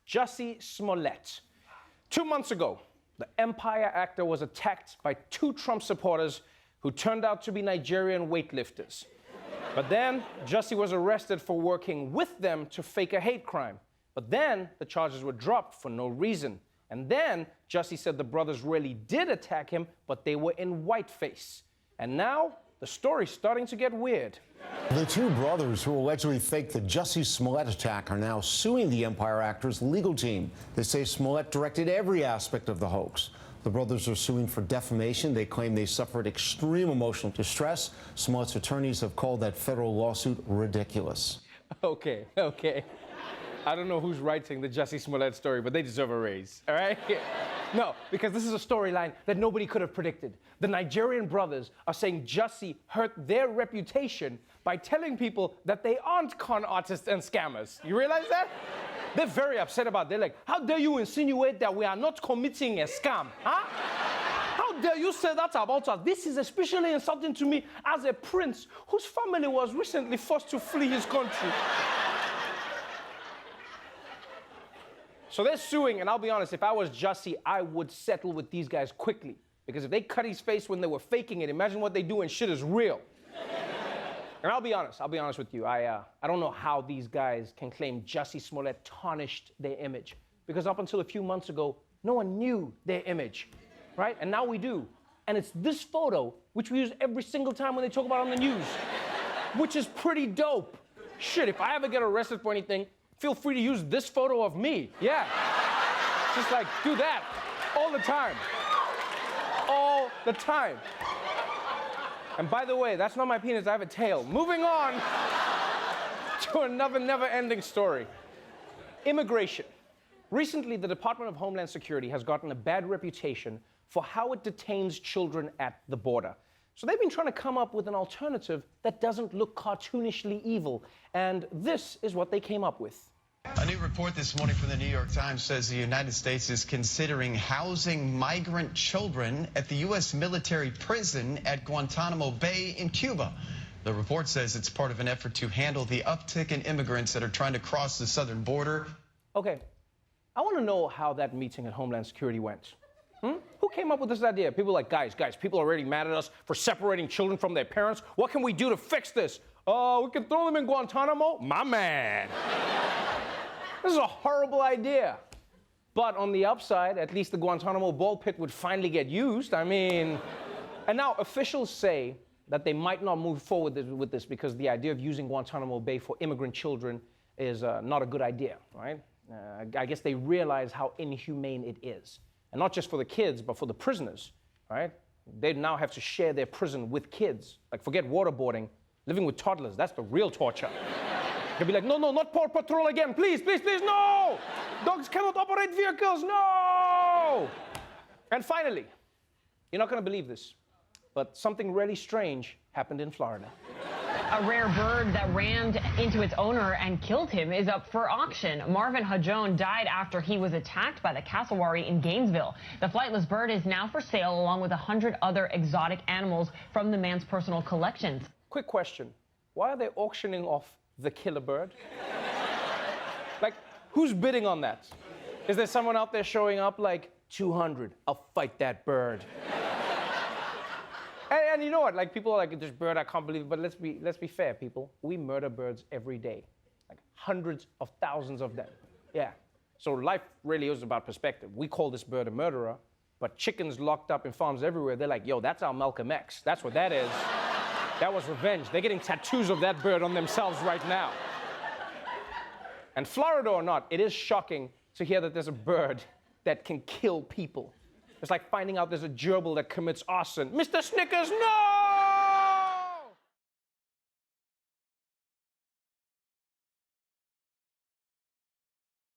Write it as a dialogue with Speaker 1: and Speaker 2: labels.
Speaker 1: Jussie Smollett. 2 months ago, the Empire actor was attacked by 2 Trump supporters who turned out to be Nigerian weightlifters. But then, Jussie was arrested for working with them to fake a hate crime. But then, the charges were dropped for no reason. And then, Jussie said the brothers really did attack him, but they were in whiteface. And now, the story's starting to get weird.
Speaker 2: The 2 brothers who allegedly faked the Jussie Smollett attack are now suing the Empire actor's legal team. They say Smollett directed every aspect of the hoax. The brothers are suing for defamation. They claim they suffered extreme emotional distress. Smollett's attorneys have called that federal lawsuit ridiculous.
Speaker 1: Okay. I don't know who's writing the Jussie Smollett story, but they deserve a raise, all right? No, because this is a storyline that nobody could have predicted. The Nigerian brothers are saying Jussie hurt their reputation by telling people that they aren't con artists and scammers. You realize that? They're very upset about it. They're like, how dare you insinuate that we are not committing a scam, huh? How dare you say that about us? This is especially insulting to me as a prince whose family was recently forced to flee his country. So they're suing, and I'll be honest, if I was Jussie, I would settle with these guys quickly. Because if they cut his face when they were faking it, imagine what they do when shit is real. And I'll be honest with you, I don't know how these guys can claim Jussie Smollett tarnished their image. Because up until a few months ago, no one knew their image, right? And now we do. And it's this photo, which we use every single time when they talk about it on the news, which is pretty dope. Shit, if I ever get arrested for anything, feel free to use this photo of me. Yeah. Just like, do that all the time. All the time. And by the way, that's not my penis, I have a tail. Moving on to another never-ending story. Immigration. Recently, the Department of Homeland Security has gotten a bad reputation for how it detains children at the border. So they've been trying to come up with an alternative that doesn't look cartoonishly evil. And this is what they came up with.
Speaker 3: A new report this morning from the New York Times says the United States is considering housing migrant children at the U.S. military prison at Guantanamo Bay in Cuba. The report says it's part of an effort to handle the uptick in immigrants that are trying to cross the southern border.
Speaker 1: Okay, I want to know how that meeting at Homeland Security went. Who came up with this idea? People like, guys, people are already mad at us for separating children from their parents. What can we do to fix this? We can throw them in Guantanamo? My man. This is a horrible idea. But on the upside, at least the Guantanamo ball pit would finally get used. I mean, and now officials say that they might not move forward with this because the idea of using Guantanamo Bay for immigrant children is not a good idea, right? I guess they realize how inhumane it is. And not just for the kids, but for the prisoners, right? They now have to share their prison with kids. Like, forget waterboarding, living with toddlers, that's the real torture. They'll be like, no, not Paw Patrol again, please, no! Dogs cannot operate vehicles, no! And finally, you're not gonna believe this, but something really strange happened in Florida.
Speaker 4: A rare bird that ran into its owner and killed him is up for auction. Marvin Hajon died after he was attacked by the cassowary in Gainesville. The flightless bird is now for sale along with 100 other exotic animals from the man's personal collections.
Speaker 1: Quick question. Why are they auctioning off the killer bird? Like, who's bidding on that? Is there someone out there showing up like, 200, I'll fight that bird? And you know what? Like, people are like, this bird, I can't believe it. But let's be fair, people. We murder birds every day. Like, hundreds of thousands of them. Yeah. So life really is about perspective. We call this bird a murderer, but chickens locked up in farms everywhere, they're like, yo, that's our Malcolm X. That's what that is. That was revenge. They're getting tattoos of that bird on themselves right now. And Florida or not, it is shocking to hear that there's a bird that can kill people. It's like finding out there's a gerbil that commits arson. Mr. Snickers, no!